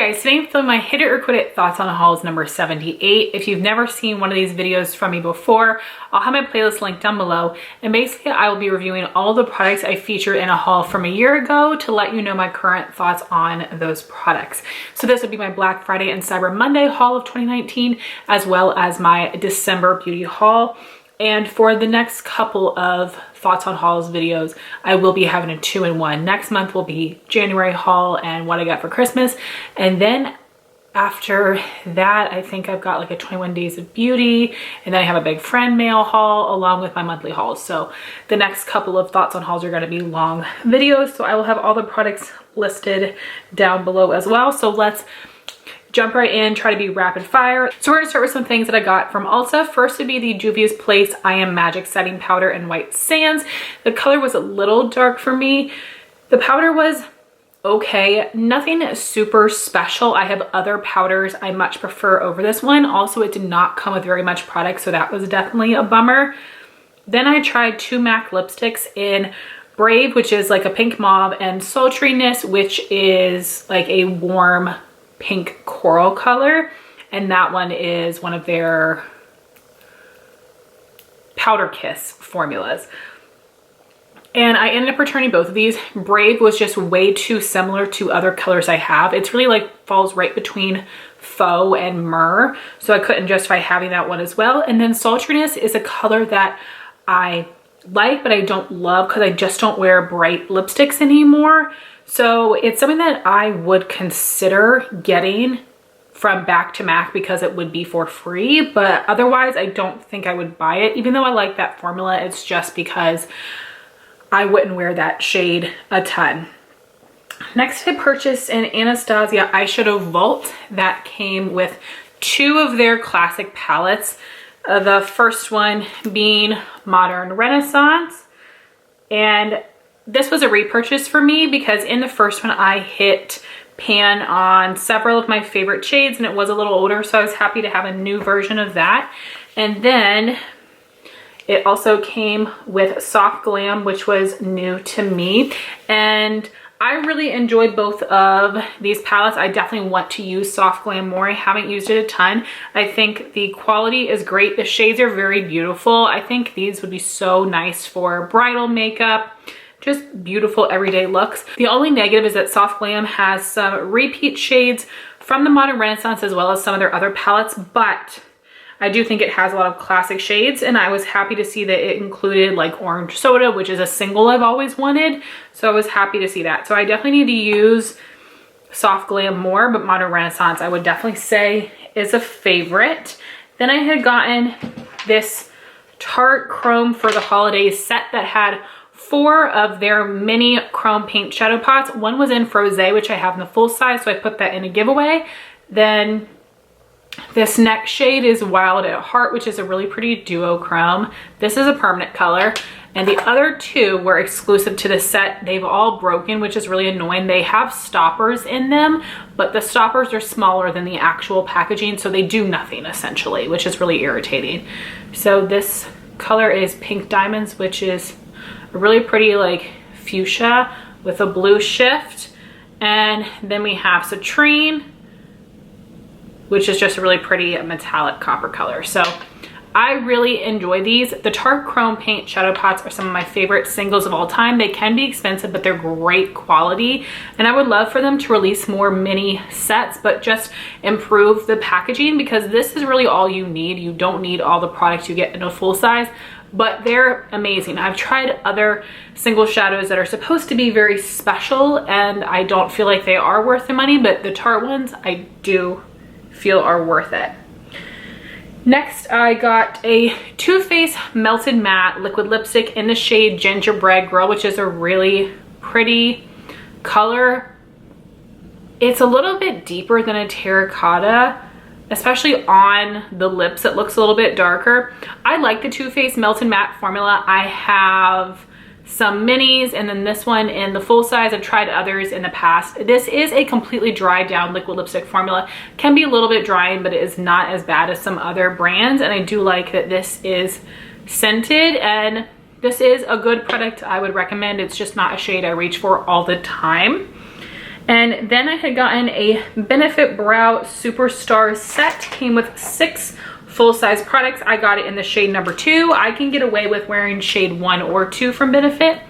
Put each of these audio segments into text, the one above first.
guys, today I'm filming my Hit It or Quit It Thoughts on Hauls number 78. If you've never seen one of these videos from me before, I'll have my playlist linked down below. And basically I will be reviewing all the products I featured in a haul from a year ago to let you know my current thoughts on those products. So this would be my Black Friday and Cyber Monday haul of 2019, as well as my December beauty haul. And for the next couple of Thoughts on Hauls videos, I will be having a 2-in-1. Next month will be January haul and what I got for Christmas. And then after that, I think I've got like a 21 Days of Beauty. And then I have a big friend mail haul along with my monthly hauls. So the next couple of Thoughts on Hauls are going to be long videos. So I will have all the products listed down below as well. So let's jump right in, try to be rapid fire. So we're gonna start with some things that I got from Ulta. First would be the Juvia's Place I Am Magic Setting Powder in White Sands. The color was a little dark for me. The powder was okay, nothing super special. I have other powders I much prefer over this one. Also, it did not come with very much product, so that was definitely a bummer. Then I tried two MAC lipsticks in Brave, which is like a pink mauve, and Sultriness, which is like a warm pink coral color, and that one is one of their Powder Kiss formulas. And I ended up returning both of these. Brave was just way too similar to other colors I have. It's really like falls right between faux and myrrh, so I couldn't justify having that one as well. And then Sultriness is a color that I like but I don't love because I just don't wear bright lipsticks anymore. So it's something that I would consider getting from Back to MAC because it would be for free, but otherwise I don't think I would buy it. Even though I like that formula, it's just because I wouldn't wear that shade a ton. Next, I purchased an Anastasia eyeshadow vault that came with two of their classic palettes. The first one being Modern Renaissance, and this was a repurchase for me because in the first one I hit pan on several of my favorite shades and it was a little older, so I was happy to have a new version of that. And then it also came with Soft Glam, which was new to me, and I really enjoyed both of these palettes. I definitely want to use Soft Glam more. I haven't used it a ton. I think the quality is great. The shades are very beautiful. I think these would be so nice for bridal makeup. Just beautiful everyday looks. The only negative is that Soft Glam has some repeat shades from the Modern Renaissance as well as some of their other palettes, but I do think it has a lot of classic shades, and I was happy to see that it included like Orange Soda, which is a single I've always wanted. So I was happy to see that. So I definitely need to use Soft Glam more, but Modern Renaissance I would definitely say is a favorite. Then I had gotten this Tarte Chrome for the Holidays set that had 4 of their mini chrome paint shadow pots. One was in Frosé, which I have in the full size, so I put that in a giveaway. Then this next shade is Wild at Heart, which is a really pretty duochrome. This is a permanent color, and the other two were exclusive to the set. They've all broken, which is really annoying. They have stoppers in them, but the stoppers are smaller than the actual packaging, so they do nothing essentially, which is really irritating. So this color is Pink Diamonds, which is a really pretty like fuchsia with a blue shift. And then we have Citrine, which is just a really pretty metallic copper color. So I really enjoy these. The Tarte Chrome Paint Shadow Pots are some of my favorite singles of all time. They can be expensive, but they're great quality. And I would love for them to release more mini sets, but just improve the packaging because this is really all you need. You don't need all the products you get in a full size, but they're amazing. I've tried other single shadows that are supposed to be very special and I don't feel like they are worth the money, but the Tarte ones I do feel are worth it. Next, I got a Too Faced Melted Matte Liquid Lipstick in the shade Gingerbread Girl, which is a really pretty color. It's a little bit deeper than a terracotta, especially on the lips. It looks a little bit darker. I like the Too Faced Melted Matte formula. I have some minis and then this one in the full size. I've tried others in the past. This is a completely dried down liquid lipstick formula. Can be a little bit drying, but it is not as bad as some other brands, and I do like that this is scented, and this is a good product I would recommend. It's just not a shade I reach for all the time. And then I had gotten a Benefit Brow Superstar set. Came with 6 full-size products. I got it in the shade number 2. I can get away with wearing shade 1 or 2 from Benefit.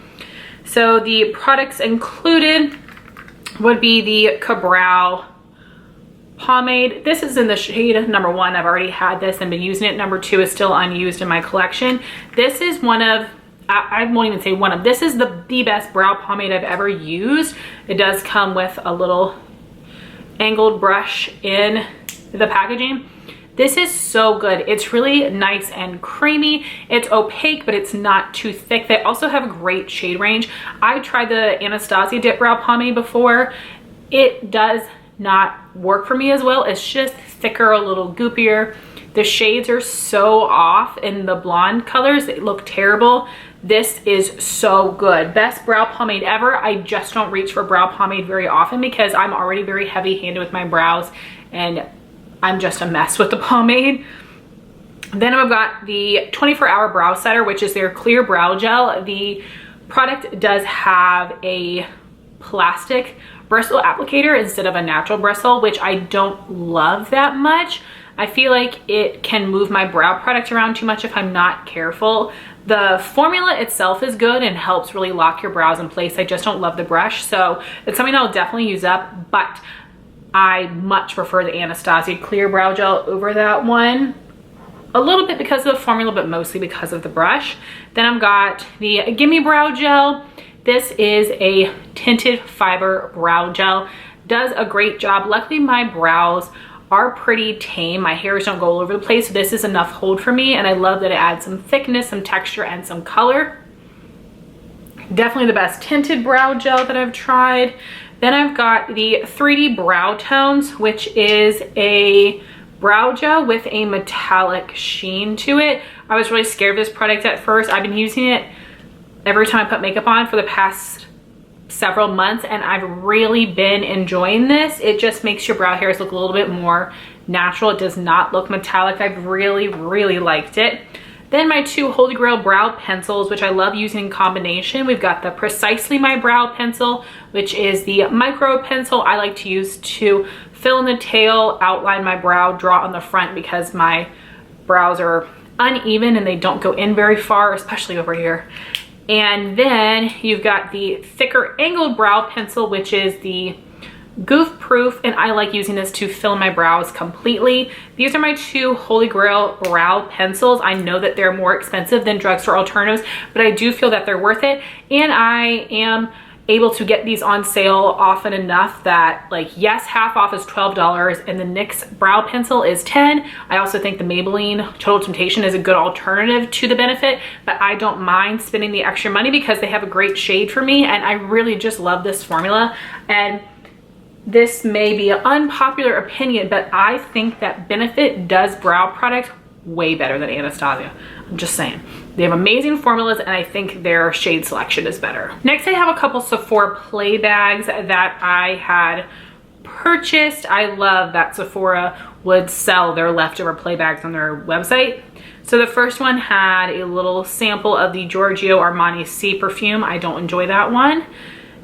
So the products included would be the Ka-Brow pomade. This is in the shade number 1. I've already had this and been using it. Number 2 is still unused in my collection. This is one of, I won't even say one of, this is the best brow pomade I've ever used. It does come with a little angled brush in the packaging. This is so good. It's really nice and creamy. It's opaque, but it's not too thick. They also have a great shade range. I tried the Anastasia Dip Brow Pomade before. It does not work for me as well. It's just thicker, a little goopier. The shades are so off in the blonde colors. They look terrible. This is so good. Best brow pomade ever. I just don't reach for brow pomade very often because I'm already very heavy-handed with my brows and I'm just a mess with the pomade. Then I've got the 24-hour brow setter, which is their clear brow gel. The product does have a plastic bristle applicator instead of a natural bristle, which I don't love that much. I feel like it can move my brow product around too much if I'm not careful. The formula itself is good and helps really lock your brows in place. I just don't love the brush, so it's something I'll definitely use up, but I much prefer the Anastasia Clear Brow Gel over that one. A little bit because of the formula, but mostly because of the brush. Then I've got the Gimme Brow Gel. This is a tinted fiber brow gel. Does a great job. Luckily, my brows are pretty tame. My hairs don't go all over the place, so this is enough hold for me, and I love that it adds some thickness, some texture, and some color. Definitely the best tinted brow gel that I've tried. Then I've got the 3D Brow Tones, which is a brow gel with a metallic sheen to it. I was really scared of this product at first. I've been using it every time I put makeup on for the past several months, and I've really been enjoying this. It just makes your brow hairs look a little bit more natural. It does not look metallic. I've really, really liked it. Then my 2 Holy Grail brow pencils, which I love using in combination. We've got the Precisely My Brow Pencil, which is the micro pencil I like to use to fill in the tail, outline my brow, draw on the front because my brows are uneven and they don't go in very far, especially over here. And then you've got the thicker angled brow pencil, which is the Goof Proof, and I like using this to fill my brows completely. These are my 2 Holy Grail brow pencils. I know that they're more expensive than drugstore alternatives, but I do feel that they're worth it. And I am able to get these on sale often enough that, like, yes, half off is $12 and the NYX brow pencil is $10. I also think the Maybelline Total Temptation is a good alternative to the Benefit, but I don't mind spending the extra money because they have a great shade for me, and I really just love this formula. And this may be an unpopular opinion, but I think that Benefit does brow products way better than Anastasia. I'm just saying. They have amazing formulas, and I think their shade selection is better. Next, I have a couple Sephora play bags that I had purchased. I love that Sephora would sell their leftover play bags on their website. So the first one had a little sample of the Giorgio Armani Sea perfume. I don't enjoy that one.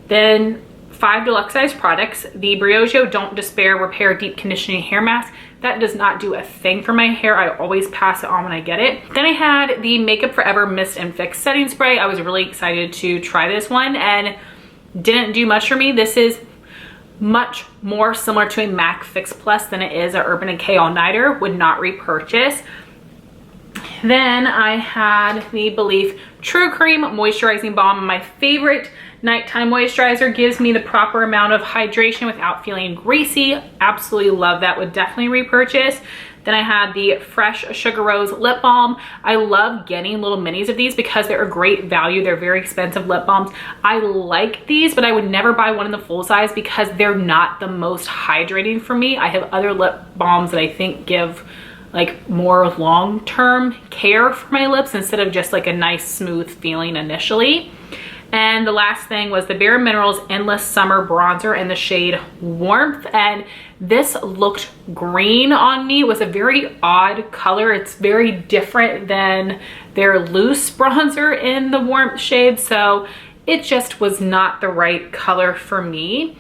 Then 5 deluxe size products. The Briogeo Don't Despair Repair Deep Conditioning Hair Mask. That does not do a thing for my hair. I always pass it on when I get it. Then I had the MakeUpForEver Mist and Fix Setting Spray. I was really excited to try this one and didn't do much for me. This is much more similar to a MAC Fix Plus than it is a Urban Decay All Nighter. Would not repurchase. Then I had the Belif True Cream Moisturizing Balm. My favorite nighttime moisturizer. Gives me the proper amount of hydration without feeling greasy. Absolutely love that. Would definitely repurchase. Then I had the Fresh Sugar Rose Lip Balm. I love getting little minis of these because they're a great value. They're very expensive lip balms. I like these, but I would never buy one in the full size because they're not the most hydrating for me. I have other lip balms that I think give like more long-term care for my lips instead of just like a nice smooth feeling initially. And the last thing was the Bare Minerals Endless Summer Bronzer in the shade Warmth. And this looked green on me. It was a very odd color. It's very different than their loose bronzer in the Warmth shade. So it just was not the right color for me.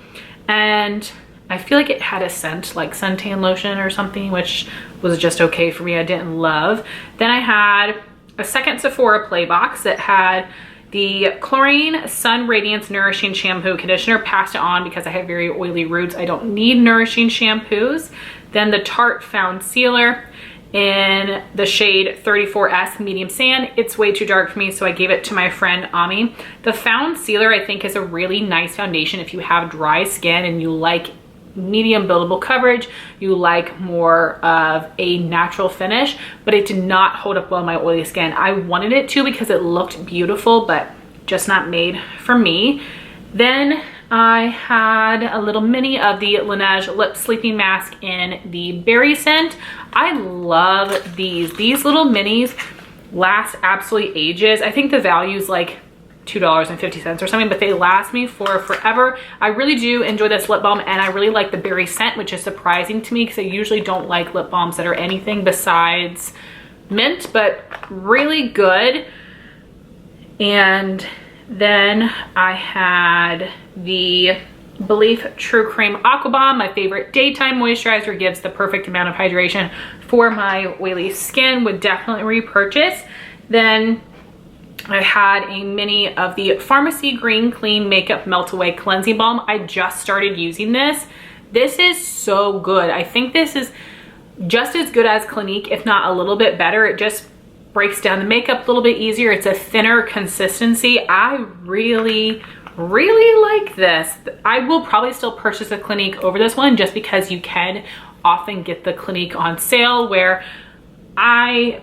and I feel like it had a scent like suntan lotion or something, which was just okay for me. I didn't love. Then I had a second Sephora play box that had the Klorane Sun Radiance Nourishing Shampoo Conditioner. Passed it on because I have very oily roots. I don't need nourishing shampoos. Then the Tarte Foundcealer in the shade 34S Medium Sand. It's way too dark for me, so I gave it to my friend Ami. The Foundcealer I think is a really nice foundation if you have dry skin and you like medium buildable coverage, you like more of a natural finish, but it did not hold up well on my oily skin. I wanted it to because it looked beautiful, but just not made for me. Then I had a little mini of the Laneige Lip Sleeping Mask in the berry scent. I love these. These little minis last absolutely ages. I think the value is like $2.50 or something, but they last me for forever. I really do enjoy this lip balm, and I really like the berry scent, which is surprising to me because I usually don't like lip balms that are anything besides mint, but really good. And then I had the Belif True Cream Aqua Bomb, my favorite daytime moisturizer, gives the perfect amount of hydration for my oily skin, would definitely repurchase. Then I had a mini of the Farmacy Green Clean Makeup Melt Away Cleansing Balm. I just started using this. This is so good. I think this is just as good as Clinique, if not a little bit better. It just breaks down the makeup a little bit easier. It's a thinner consistency. I really like this. I will probably still purchase a Clinique over this one just because you can often get the Clinique on sale, where I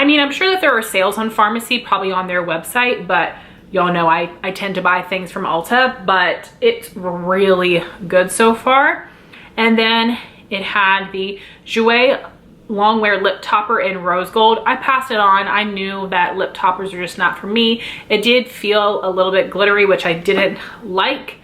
mean, I'm sure that there are sales on Farmacy, probably on their website, but y'all know I tend to buy things from Ulta, but it's really good so far. And then it had the Jouer Long Wear Lip Topper in Rose Gold. I passed it on. I knew that lip toppers are just not for me. It did feel a little bit glittery, which I didn't like.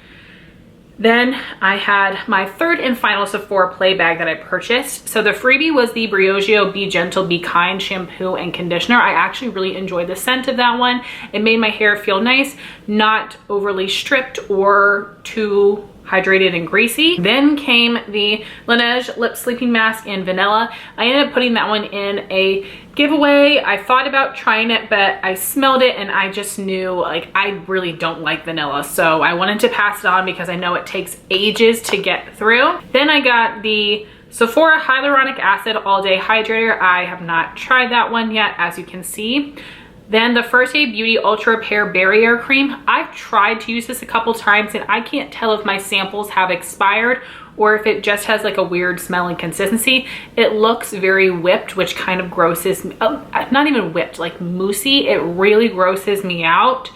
Then I had my third and final Sephora play bag that I purchased. So the freebie was the Briogeo Be Gentle, Be Kind shampoo and conditioner. I actually really enjoyed the scent of that one. It made my hair feel nice, not overly stripped or too hydrated and greasy. Then came the Laneige Lip Sleeping Mask in Vanilla. I ended up putting that one in a giveaway. I thought about trying it, but I smelled it and I just knew, like, I really don't like vanilla. So I wanted to pass it on because I know it takes ages to get through. Then I got the Sephora Hyaluronic Acid All Day Hydrator. I have not tried that one yet, as you can see. Then the First Aid Beauty Ultra Repair Barrier Cream. I've tried to use this a couple times and I can't tell if my samples have expired or if it just has like a weird smelling consistency. It looks very whipped, which kind of grosses me. Oh, not even whipped, like moussey. It really grosses me out.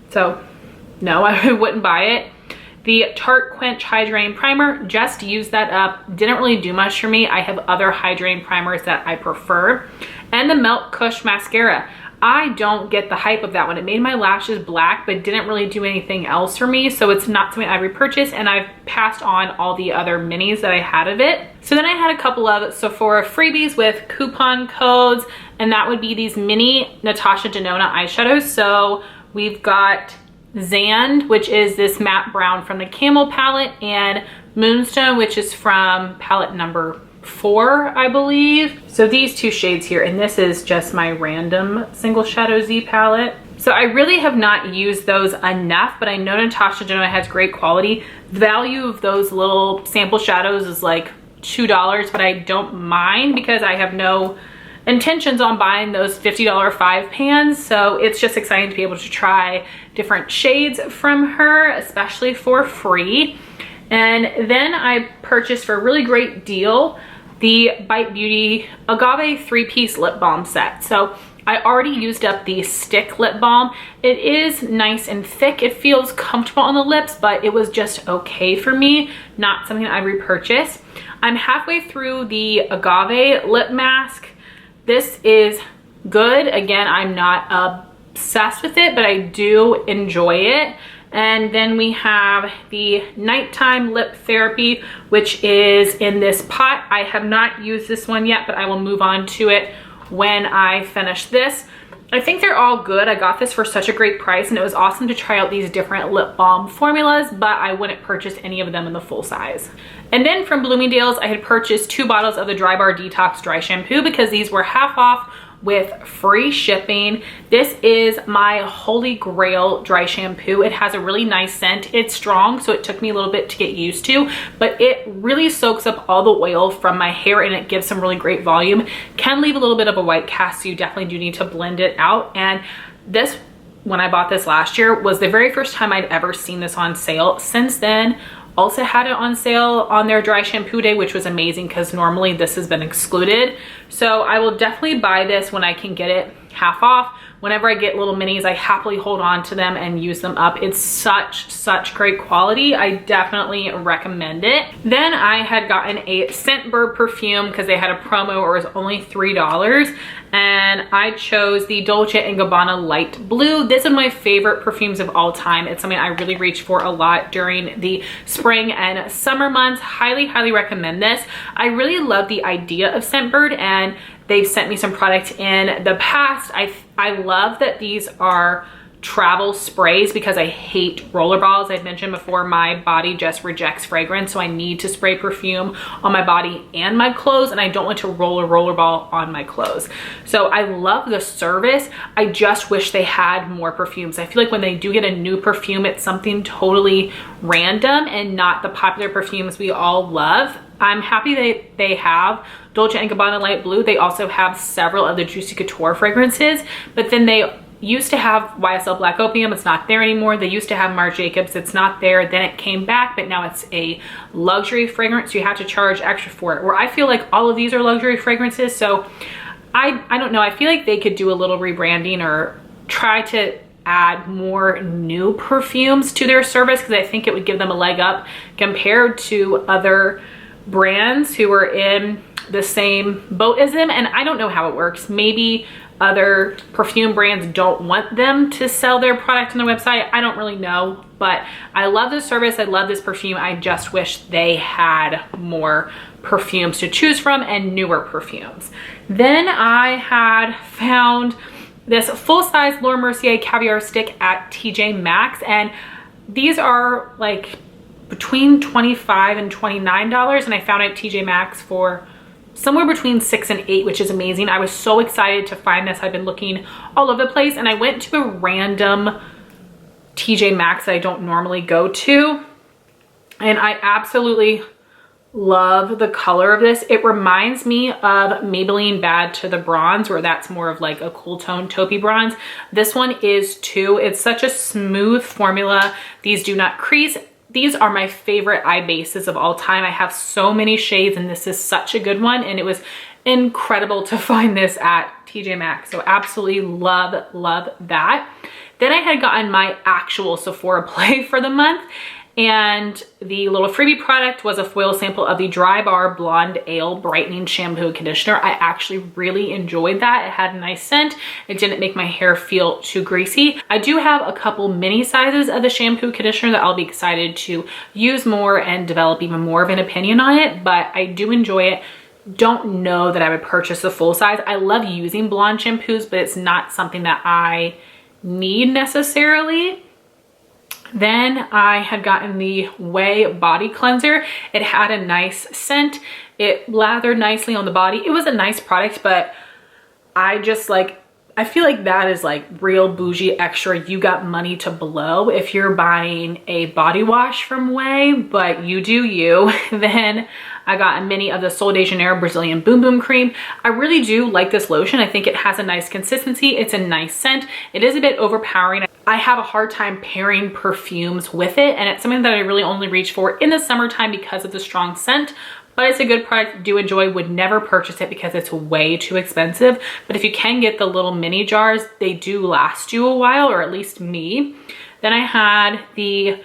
So no, I wouldn't buy it. The Tarte Quench Hydrating Primer, just used that up. Didn't really do much for me. I have other hydrating primers that I prefer. And the Melt Kush Mascara. I don't get the hype of that one. It made my lashes black, but didn't really do anything else for me. So it's not something I repurchased, and I've passed on all the other minis that I had of it. So then I had a couple of Sephora freebies with coupon codes, and that would be these mini Natasha Denona eyeshadows. So we've got Zand, which is this matte brown from the Camel palette, and Moonstone, which is from palette number 4, I believe. So these two shades here, and this is just my random Single Shadow Z palette. So I really have not used those enough, but I know Natasha Denona has great quality. The value of those little sample shadows is like $2, but I don't mind because I have no intentions on buying those $50 5 pans. So it's just exciting to be able to try different shades from her, especially for free. And then I purchased for a really great deal the Bite Beauty Agave 3-piece lip balm set. So I already used up the stick lip balm. It is nice and thick. It feels comfortable on the lips, but it was just okay for me. Not something I repurchase. I'm halfway through the Agave lip mask. This is good. Again, I'm not obsessed with it, but I do enjoy it. And then we have the Nighttime Lip Therapy, which is in this pot. I have not used this one yet, but I will move on to it when I finish this. I think they're all good. I got this for such a great price, and it was awesome to try out these different lip balm formulas, but I wouldn't purchase any of them in the full size. And then from Bloomingdale's, I had purchased 2 bottles of the Dry Bar Detox Dry Shampoo because these were half off with free shipping. This is my holy grail dry shampoo. It has a really nice scent. It's strong, so it took me a little bit to get used to, but it really soaks up all the oil from my hair and it gives some really great volume. Can leave a little bit of a white cast, so you definitely do need to blend it out. And this, when I bought this last year, was the very first time I'd ever seen this on sale. Since then, Ulta had it on sale on their dry shampoo day, which was amazing because normally this has been excluded. So I will definitely buy this when I can get it half off. Whenever I get little minis, I happily hold on to them and use them up. It's such great quality. I definitely recommend it. Then I had gotten a Scentbird perfume because they had a promo or it was only $3. And I chose the Dolce & Gabbana Light Blue. This is my favorite perfumes of all time. It's something I really reach for a lot during the spring and summer months. Highly recommend this. I really love the idea of Scentbird, and they've sent me some product in the past. I love that these are travel sprays because I hate rollerballs. I've mentioned before, my body just rejects fragrance, so I need to spray perfume on my body and my clothes, and I don't want to roll a rollerball on my clothes. So I love the service. I just wish they had more perfumes. I feel like when they do get a new perfume, it's something totally random and not the popular perfumes we all love. I'm happy they have Dolce & Gabbana Light Blue. They also have several of the Juicy Couture fragrances, but then they used to have YSL Black Opium. It's not there anymore. They used to have Marc Jacobs. It's not there. Then it came back, but now it's a luxury fragrance, so you have to charge extra for it. Where I feel like all of these are luxury fragrances, so I don't know. I feel like they could do a little rebranding or try to add more new perfumes to their service, because I think it would give them a leg up compared to other brands who are in the same boat as them. And I don't know how it works. Maybe other perfume brands don't want them to sell their product on their website. I don't really know, but I love this service. I love this perfume. I just wish they had more perfumes to choose from and newer perfumes. Then I had found this full-size Laura Mercier Caviar Stick at TJ Maxx, and these are like between $25 and $29, and I found it at TJ Maxx for somewhere between $6 and $8, which is amazing. I was so excited to find this. I've been looking all over the place, and I went to a random TJ Maxx that I don't normally go to, and I absolutely love the color of this. It reminds me of Maybelline Bad to the Bronze, where that's more of like a cool tone taupey bronze. This one is too. It's such a smooth formula. These do not crease. These are my favorite eye bases of all time. I have so many shades, and this is such a good one, and it was incredible to find this at TJ Maxx. So absolutely love that. Then I had gotten my actual Sephora play for the month, and the little freebie product was a foil sample of the Dry Bar Blonde Ale Brightening Shampoo and Conditioner. I actually really enjoyed that. It had a nice scent. It didn't make my hair feel too greasy. I do have a couple mini sizes of the shampoo conditioner that I'll be excited to use more and develop even more of an opinion on it, but I do enjoy it. Don't know that I would purchase the full size. I love using blonde shampoos, but it's not something that I need necessarily. Then I had gotten the Way Body Cleanser. It had a nice scent. It lathered nicely on the body. It was a nice product, but I just like, I feel like that is like real bougie extra. You got money to blow if you're buying a body wash from Way, but you do you. Then I got a mini of the Sol de Janeiro Brazilian Boom Boom Cream. I really do like this lotion. I think it has a nice consistency. It's a nice scent. It is a bit overpowering. I have a hard time pairing perfumes with it, and it's something that I really only reach for in the summertime because of the strong scent. But it's a good product, do enjoy. Would never purchase it because it's way too expensive. But if you can get the little mini jars, they do last you a while, or at least me. Then I had the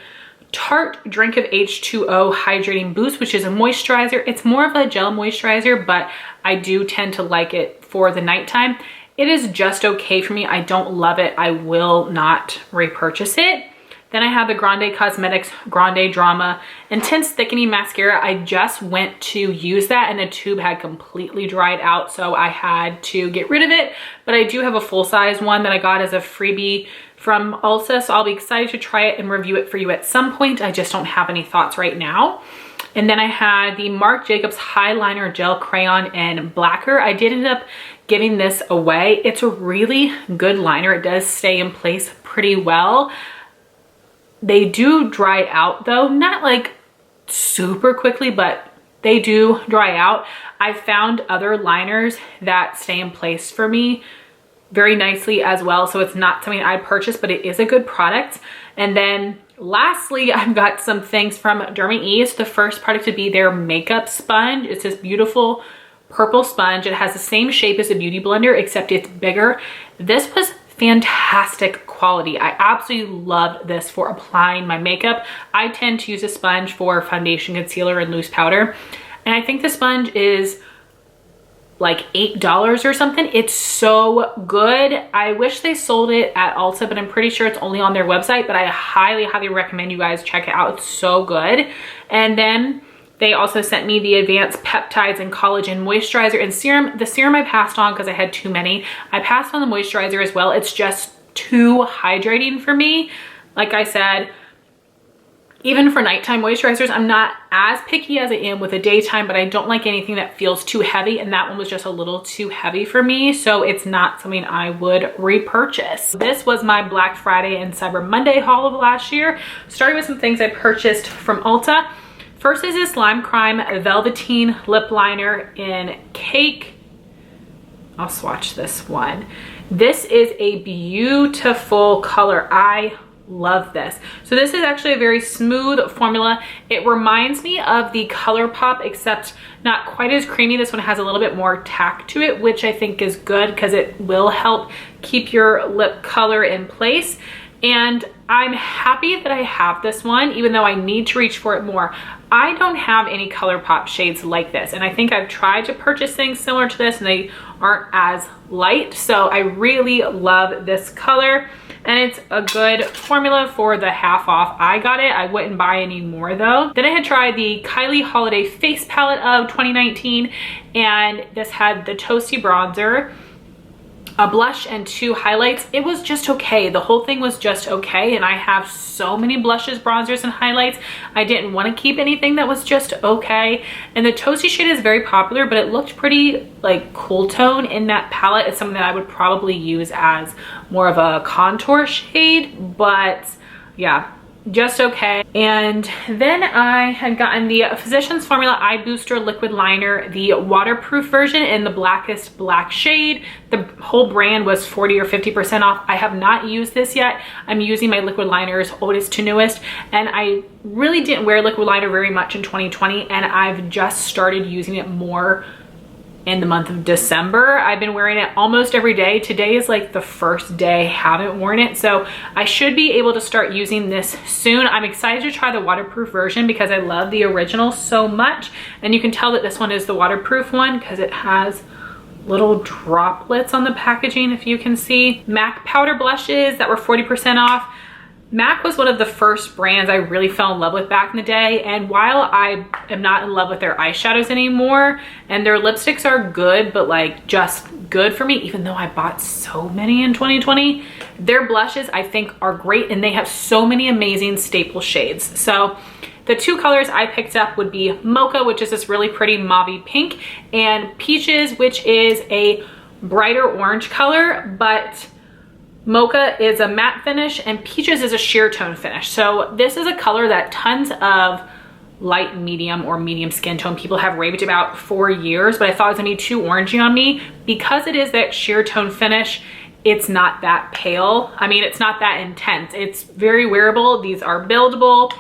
Tarte Drink of H2O Hydrating Boost, which is a moisturizer. It's more of a gel moisturizer, but I do tend to like it for the nighttime. It is just okay for me. I don't love it. I will not repurchase it. Then I have the Grande Cosmetics Grande Drama Intense Thickening Mascara. I just went to use that and the tube had completely dried out, so I had to get rid of it. But I do have a full-size one that I got as a freebie from Ulta, so I'll be excited to try it and review it for you at some point. I just don't have any thoughts right now. And then I had the Marc Jacobs Highliner Gel Crayon in Blacker. I did end up giving this away. It's a really good liner. It does stay in place pretty well. They do dry out though, not like super quickly, but they do dry out. I found other liners that stay in place for me very nicely as well, so it's not something I purchased, but it is a good product. And then lastly, I've got some things from Derma Ease. The first product to be their makeup sponge. It's this beautiful purple sponge. It has the same shape as a beauty blender, except it's bigger. This was fantastic quality. I absolutely loved this for applying my makeup. I tend to use a sponge for foundation, concealer, and loose powder. And I think the sponge is like $8 or something. It's so good. I wish they sold it at Ulta, but I'm pretty sure it's only on their website, but I highly, highly recommend you guys check it out. It's so good. And then they also sent me the Advanced Peptides and Collagen Moisturizer and Serum. The serum I passed on because I had too many. I passed on the moisturizer as well. It's just too hydrating for me. Like I said, even for nighttime moisturizers, I'm not as picky as I am with a daytime, but I don't like anything that feels too heavy, and that one was just a little too heavy for me, so it's not something I would repurchase. This was my Black Friday and Cyber Monday haul of last year, starting with some things I purchased from Ulta. First is this Lime Crime Velveteen Lip Liner in Cake. I'll swatch this one. This is a beautiful color. I love this. So this is actually a very smooth formula. It reminds me of the Colourpop, except not quite as creamy. This one has a little bit more tact to it, which I think is good because it will help keep your lip color in place. And I'm happy that I have this one, even though I need to reach for it more. I don't have any Colourpop shades like this, and I think I've tried to purchase things similar to this and they aren't as light. So I really love this color, and it's a good formula for the half off I got it. I wouldn't buy any more though. Then I had tried the Kylie Holiday Face Palette of 2019, and this had the Toasty Bronzer, a blush, and 2 highlights. It was just okay. The whole thing was just okay, and I have so many blushes, bronzers, and highlights. I didn't want to keep anything that was just okay. And the Toasty shade is very popular, but it looked pretty like cool tone in that palette. It's something that I would probably use as more of a contour shade, but yeah, just okay. And then I had gotten the Physicians Formula Eye Booster Liquid Liner, the waterproof version in the blackest black shade. The whole brand was 40 or 50% off. I have not used this yet. I'm using my liquid liners oldest to newest, and I really didn't wear liquid liner very much in 2020, and I've just started using it more in the month of December. I've been wearing it almost every day. Today is like the first day I haven't worn it, so I should be able to start using this soon. I'm excited to try the waterproof version because I love the original so much, and you can tell that this one is the waterproof one because it has little droplets on the packaging, if you can see. MAC powder blushes that were 40% off. MAC was one of the first brands I really fell in love with back in the day, and while I am not in love with their eyeshadows anymore, and their lipsticks are good, but like just good for me, even though I bought so many in 2020, their blushes I think are great, and they have so many amazing staple shades. So the 2 colors I picked up would be Mocha, which is this really pretty mauve pink, and Peaches, which is a brighter orange color, but Mocha is a matte finish and Peaches is a sheer tone finish. So this is a color that tons of light medium or medium skin tone people have raved about for years, but I thought it was gonna be too orangey on me. Because it is that sheer tone finish, it's not that pale. I mean, it's not that intense. It's very wearable. These are buildable.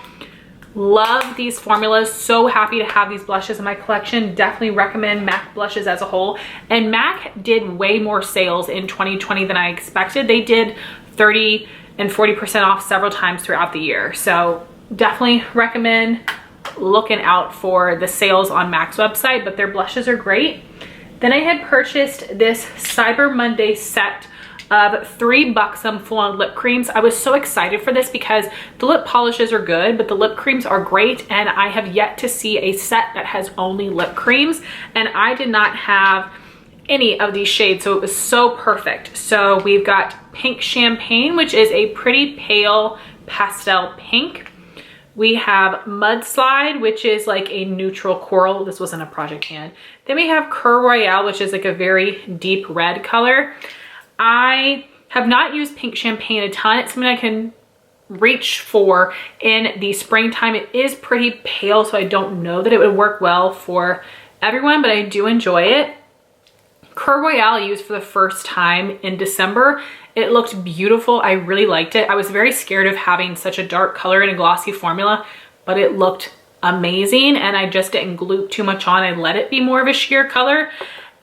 Love these formulas. So happy to have these blushes in my collection. Definitely recommend MAC blushes as a whole. And MAC did way more sales in 2020 than I expected. They did 30 and 40% off several times throughout the year. So definitely recommend looking out for the sales on MAC's website, but their blushes are great. Then I had purchased this Cyber Monday set of 3 Buxom full-on lip creams. I was so excited for this because the lip polishes are good, but the lip creams are great, and I have yet to see a set that has only lip creams, and I did not have any of these shades, so it was so perfect. So we've got Pink Champagne, which is a pretty pale pastel pink. We have Mudslide, which is like a neutral coral. This wasn't a project pan. Then we have Cur Royale, which is like a very deep red color. I have not used Pink Champagne a ton. It's something I can reach for in the springtime. It is pretty pale, so I don't know that it would work well for everyone, but I do enjoy it. Cur Royale I used for the first time in December. It looked beautiful. I really liked it. I was very scared of having such a dark color in a glossy formula, but it looked amazing, and I just didn't glue too much on. I let it be more of a sheer color.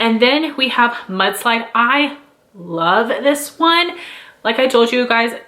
And then we have Mudslide. I love this one. Like I told you guys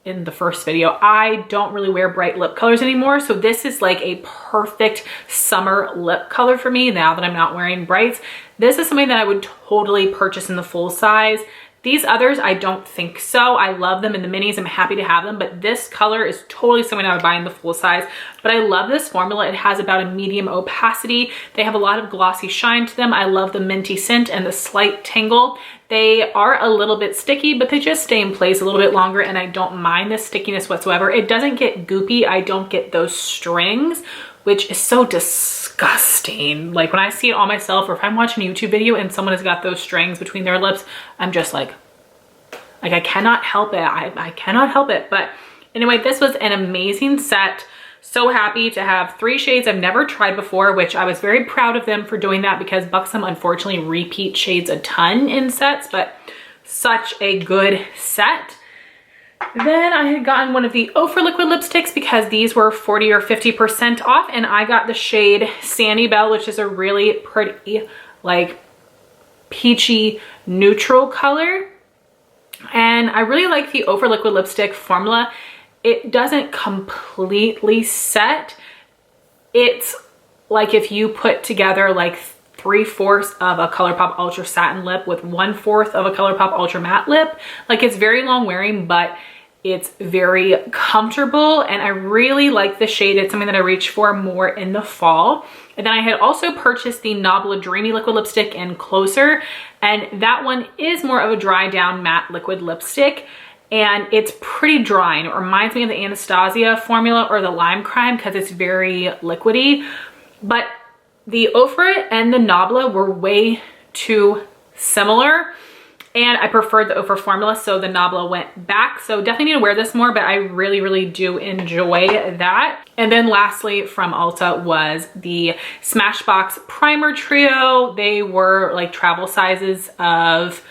in the first video, I don't really wear bright lip colors anymore, so this is like a perfect summer lip color for me now that I'm not wearing brights. This is something that I would totally purchase in the full size. These others, I don't think so. I love them in the minis. I'm happy to have them, but this color is totally something I would buy in the full size. But I love this formula. It has about a medium opacity. They have a lot of glossy shine to them. I love the minty scent and the slight tingle. They are a little bit sticky, but they just stay in place a little bit longer, and I don't mind the stickiness whatsoever. It doesn't get goopy. I don't get those strings, which is so disgusting. Like when I see it on myself, or if I'm watching a YouTube video and someone has got those strings between their lips, I'm just like I cannot help it. I cannot help it. But anyway, this was an amazing set. So happy to have 3 shades I've never tried before, which I was very proud of them for doing that, because Buxom unfortunately repeat shades a ton in sets, but such a good set. Then I had gotten one of the Ofra liquid lipsticks because these were 40 or 50% off, and I got the shade Sandy Belle, which is a really pretty, like, peachy neutral color. And I really like the Ofra liquid lipstick formula. It doesn't completely set. It's like if you put together like 3/4 of a Colourpop Ultra Satin lip with 1/4 of a Colourpop Ultra Matte lip. Like, it's very long wearing, but it's very comfortable, and I really like the shade. It's something that I reach for more in the fall. And then I had also purchased the Nabla Dreamy liquid lipstick in Closer, and that one is more of a dry down matte liquid lipstick, and it's pretty dry, and it reminds me of the Anastasia formula or the Lime Crime because it's very liquidy. But the Ofra and the Nabla were way too similar, and I preferred the Ofra formula, so the Nabla went back. So definitely need to wear this more, but I really do enjoy that. And then lastly from Ulta was the Smashbox Primer Trio. They were like travel sizes of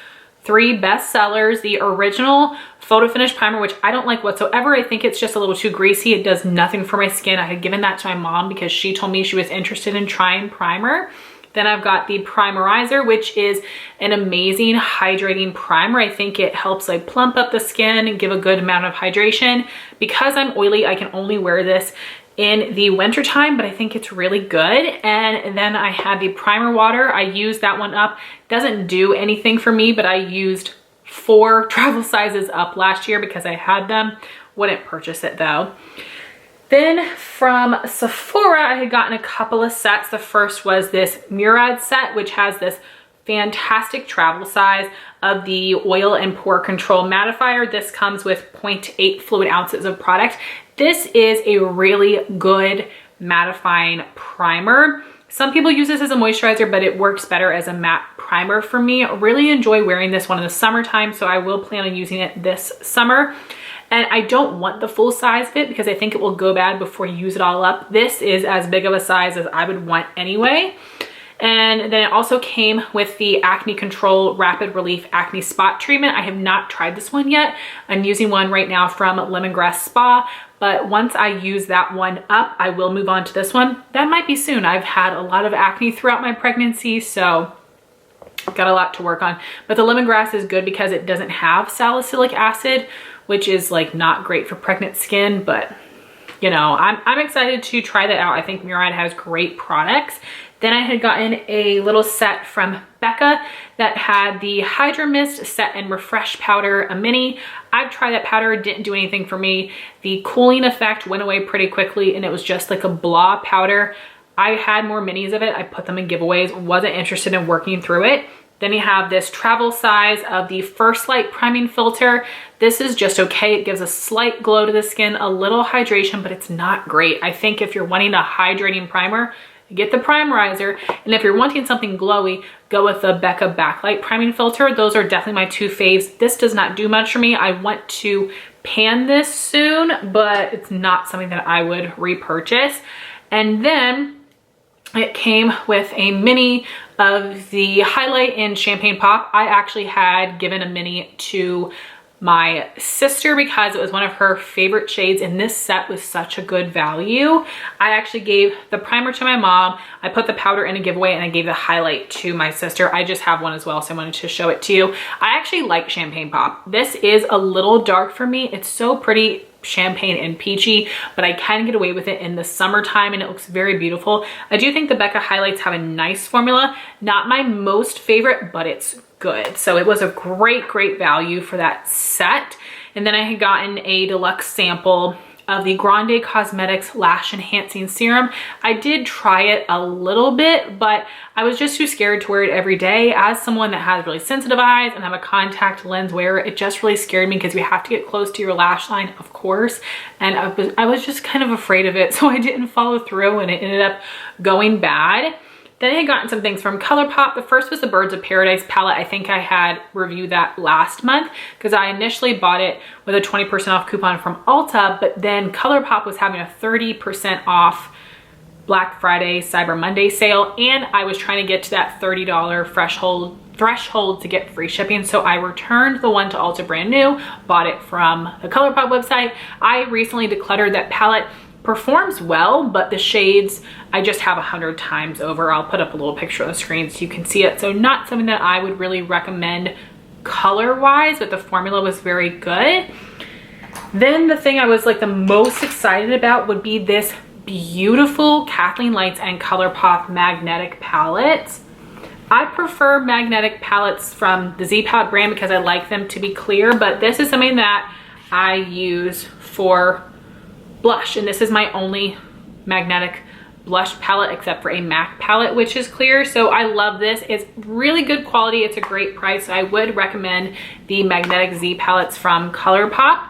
3 bestsellers. The original Photo Finish Primer, which I don't like whatsoever. I think it's just a little too greasy. It does nothing for my skin. I had given that to my mom because she told me she was interested in trying primer. Then I've got the Primerizer, which is an amazing hydrating primer. I think it helps like plump up the skin and give a good amount of hydration. Because I'm oily, I can only wear this in the winter time, but I think it's really good. And then I had the primer water. I used that one up. Doesn't do anything for me, but I used 4 travel sizes up last year because I had them. Wouldn't purchase it though. Then from Sephora, I had gotten a couple of sets. The first was this Murad set, which has this fantastic travel size of the oil and pore control mattifier. This comes with 0.8 fluid ounces of product. This is a really good mattifying primer. Some people use this as a moisturizer, but it works better as a matte primer for me. I really enjoy wearing this one in the summertime, so I will plan on using it this summer. And I don't want the full size fit because I think it will go bad before you use it all up. This is as big of a size as I would want anyway. And then it also came with the Acne Control Rapid Relief Acne Spot Treatment. I have not tried this one yet. I'm using one right now from Lemongrass Spa, but once I use that one up, I will move on to this one. That might be soon. I've had a lot of acne throughout my pregnancy, so I've got a lot to work on. But the lemongrass is good because it doesn't have salicylic acid, which is like not great for pregnant skin, but you know, I'm excited to try that out. I think Murad has great products. Then I had gotten a little set from Becca that had the Hydra Mist Set and Refresh Powder, a mini. I've tried that powder, it didn't do anything for me. The cooling effect went away pretty quickly and it was just like a blah powder. I had more minis of it. I put them in giveaways, wasn't interested in working through it. Then you have this travel size of the First Light Priming Filter. This is just okay. It gives a slight glow to the skin, a little hydration, but it's not great. I think if you're wanting a hydrating primer, get the Primerizer. And if you're wanting something glowy, go with the Becca Backlight Priming Filter. Those are definitely my two faves. This does not do much for me. I want to pan this soon, but it's not something that I would repurchase. And then it came with a mini of the highlight in Champagne Pop. I actually had given a mini to my sister because it was one of her favorite shades and this set was such a good value. I actually gave the primer to my mom. I put the powder in a giveaway and I gave the highlight to my sister. I just have one as well, so I wanted to show it to you. I actually like Champagne Pop. This is a little dark for me. It's so pretty champagne and peachy, but I can get away with it in the summertime and it looks very beautiful. I do think the Becca highlights have a nice formula. Not my most favorite, but it's good. So it was a great value for that set. And then I had gotten a deluxe sample of the Grande Cosmetics Lash Enhancing Serum. I did try it a little bit, but I was just too scared to wear it every day. As someone that has really sensitive eyes and I'm a contact lens wearer, it just really scared me because you have to get close to your lash line, of course. And I was just kind of afraid of it, so I didn't follow through and it ended up going bad. Then I had gotten some things from Colourpop. The first was the Birds of Paradise palette. I think I had reviewed that last month because I initially bought it with a 20% off coupon from Ulta, but then Colourpop was having a 30% off Black Friday, Cyber Monday sale, and I was trying to get to that $30 threshold to get free shipping. So I returned the one to Ulta brand new, bought it from the Colourpop website. I recently decluttered that palette. Performs well, but the shades I just have 100 times over. I'll put up a little picture on the screen so you can see it. So not something that I would really recommend color wise, but the formula was very good. Then the thing I was like the most excited about would be this beautiful Kathleen Lights and Colourpop magnetic palettes. I prefer magnetic palettes from the Z Palette brand because I like them to be clear, but this is something that I use for blush, and this is my only magnetic blush palette except for a MAC palette, which is clear. So I love this. It's really good quality. It's a great price. I would recommend the magnetic Z palettes from Colourpop.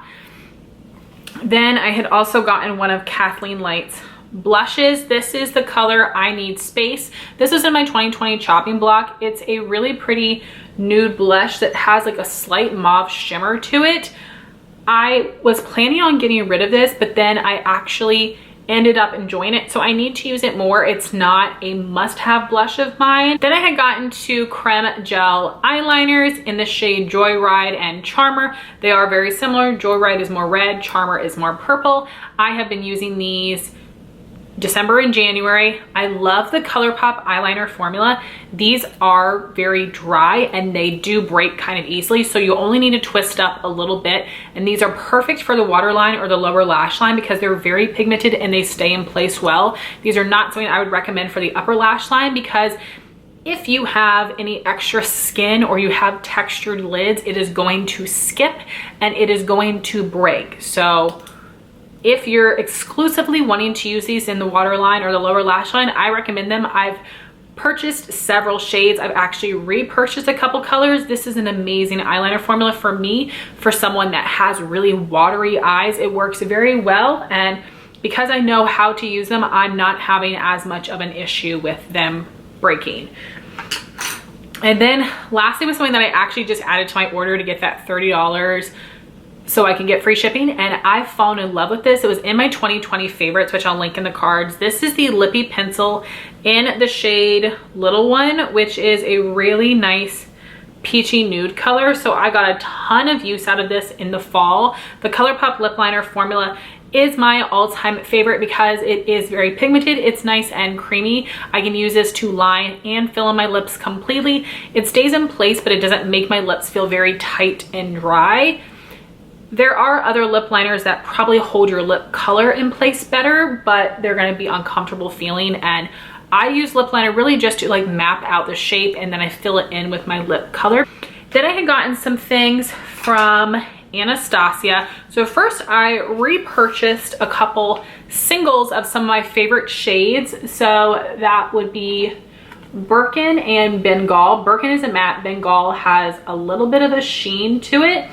Then I had also gotten one of Kathleen Light's blushes. This is the color I Need Space. This is in my 2020 chopping block. It's a really pretty nude blush that has like a slight mauve shimmer to it. I was planning on getting rid of this, but then I actually ended up enjoying it, so I need to use it more. It's not a must-have blush of mine. Then I had gotten two creme gel eyeliners in the shade Joyride and Charmer. They are very similar. Joyride is more red, Charmer is more purple. I have been using these December and January. I love the Colourpop eyeliner formula. These are very dry and they do break kind of easily, so you only need to twist up a little bit, and these are perfect for the waterline or the lower lash line because they're very pigmented and they stay in place well. These are not something I would recommend for the upper lash line because if you have any extra skin or you have textured lids, it is going to skip and it is going to break. So if you're exclusively wanting to use these in the waterline or the lower lash line, I recommend them. I've purchased several shades. I've actually repurchased a couple colors. This is an amazing eyeliner formula for me, for someone that has really watery eyes. It works very well, and because I know how to use them, I'm not having as much of an issue with them breaking. And then lastly was something that I actually just added to my order to get that $30 so I can get free shipping, and I've fallen in love with this. It was in my 2020 favorites, which I'll link in the cards. This is the Lippy Pencil in the shade Little One, which is a really nice peachy nude color. So I got a ton of use out of this in the fall. The Colourpop lip liner formula is my all-time favorite because it is very pigmented. It's nice and creamy. I can use this to line and fill in my lips completely. It stays in place, but it doesn't make my lips feel very tight and dry. There are other lip liners that probably hold your lip color in place better, but they're going to be uncomfortable feeling, and I use lip liner really just to like map out the shape, and then I fill it in with my lip color. Then I had gotten some things from Anastasia. So first I repurchased a couple singles of some of my favorite shades. So that would be Birkin and Bengal. Birkin is a matte, Bengal has a little bit of a sheen to it.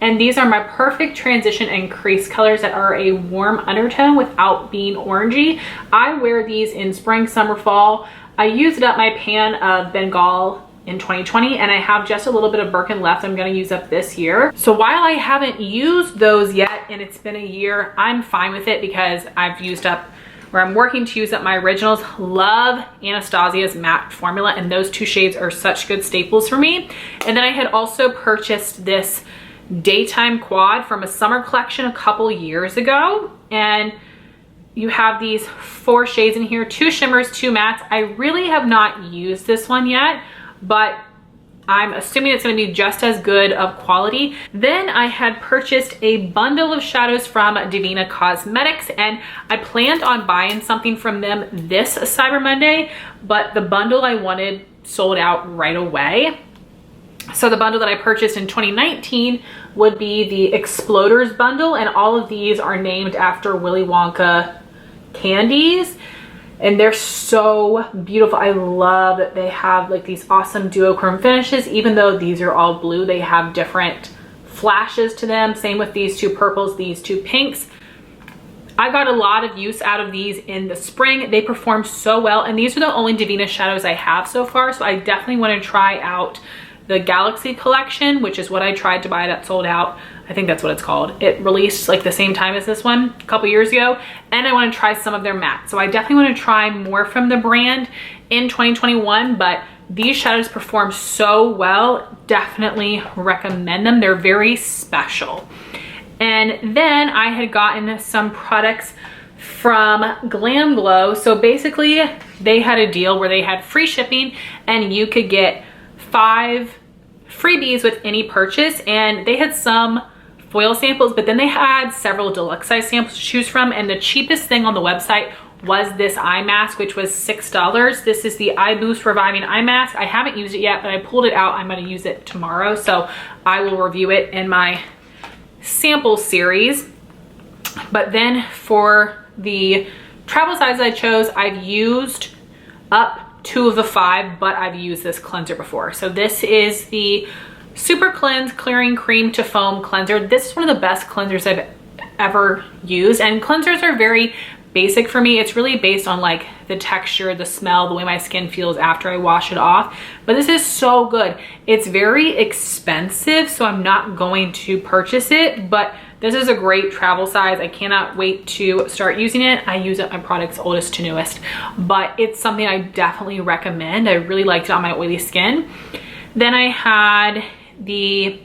And these are my perfect transition and crease colors that are a warm undertone without being orangey. I wear these in spring, summer, fall. I used up my pan of Bengal in 2020 and I have just a little bit of Birkin left I'm going to use up this year. So while I haven't used those yet and it's been a year, I'm fine with it because I've used up, where I'm working to use up my originals. Love Anastasia's matte formula, and those two shades are such good staples for me. And then I had also purchased this daytime quad from a summer collection a couple years ago, and you have these 4 shades in here, 2 shimmers, 2 mattes. I really have not used this one yet, but I'm assuming it's going to be just as good of quality. Then I had purchased a bundle of shadows from Divina Cosmetics, and I planned on buying something from them this Cyber Monday, but the bundle I wanted sold out right away. So the bundle that I purchased in 2019 would be the Exploders bundle, and all of these are named after Willy Wonka candies. And they're so beautiful. I love that they have like these awesome duochrome finishes. Even though these are all blue, they have different flashes to them. Same with these 2 purples, these 2 pinks. I got a lot of use out of these in the spring. They perform so well, and these are the only Divina shadows I have so far. So I definitely want to try out the Galaxy collection, which is what I tried to buy that sold out. I think that's what it's called. It released like the same time as this one a couple years ago, and I want to try some of their mattes. So I definitely want to try more from the brand in 2021, but these shadows perform so well. Definitely recommend them. They're very special. And then I had gotten some products from Glamglow. So basically they had a deal where they had free shipping and you could get 5 freebies with any purchase, and they had some foil samples, but then they had several deluxe size samples to choose from, and the cheapest thing on the website was this eye mask, which was $6. This is the Eye Boost Reviving Eye Mask. I haven't used it yet, but I pulled it out. I'm going to use it tomorrow, so I will review it in my sample series. But then for the travel size I chose, I've used up 2 of the 5, but I've used this cleanser before. So this is the Super Cleanse Clearing Cream to Foam Cleanser. This is one of the best cleansers I've ever used, and cleansers are very basic for me. It's really based on like the texture, the smell, the way my skin feels after I wash it off. But this is so good. It's very expensive, so I'm not going to purchase it, but this is a great travel size. I cannot wait to start using it. I use it my products oldest to newest, but it's something I definitely recommend. I really liked it on my oily skin. Then I had the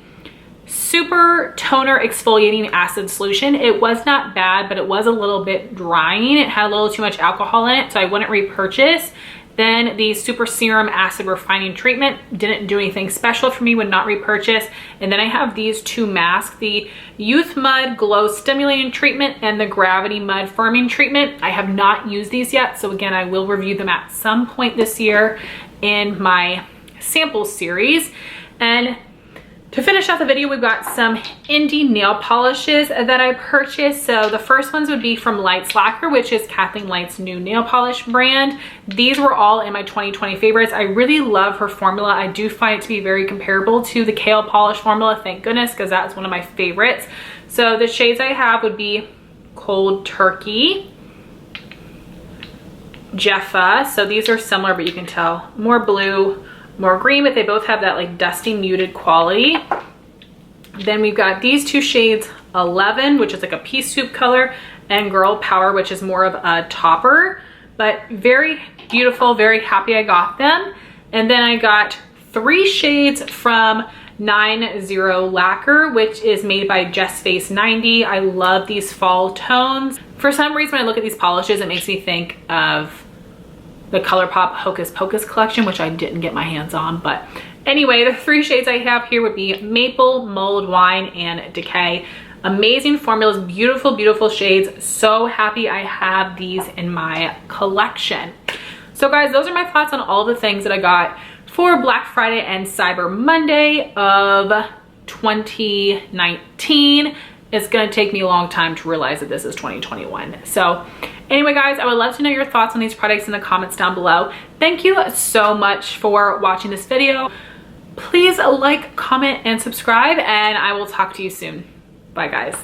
Super Toner Exfoliating Acid Solution. It was not bad, but it was a little bit drying. It had a little too much alcohol in it, so I wouldn't repurchase. Then the Super Serum Acid Refining Treatment didn't do anything special for me, would not repurchase. And then I have these 2 masks, the Youth Mud Glow Stimulating Treatment and the Gravity Mud Firming Treatment. I have not used these yet, so again, I will review them at some point this year in my sample series. And to finish off the video, we've got some indie nail polishes that I purchased. So the first ones would be from Lights Lacquer, which is Kathleen Light's new nail polish brand. These were all in my 2020 favorites. I really love her formula. I do find it to be very comparable to the Kale Polish formula, thank goodness, because that's one of my favorites. So the shades I have would be Cold Turkey, Jeffa. So these are similar, but you can tell more blue, more green, but they both have that like dusty muted quality. Then we've got these 2 shades, 11, which is like a pea soup color, and Girl Power, which is more of a topper, but very beautiful. Very happy I got them. And then I got 3 shades from 90 Lacquer, which is made by Just Face 90. I love these fall tones. For some reason, when I look at these polishes, it makes me think of the Colourpop Hocus Pocus collection, which I didn't get my hands on. But anyway, the 3 shades I have here would be Maple, Mulled Wine, and Decay. Amazing formulas, beautiful, beautiful shades. So happy I have these in my collection. So guys, those are my thoughts on all the things that I got for Black Friday and Cyber Monday of 2019. It's gonna take me a long time to realize that this is 2021. So anyway guys, I would love to know your thoughts on these products in the comments down below. Thank you so much for watching this video. Please like, comment, and subscribe, and I will talk to you soon. Bye guys.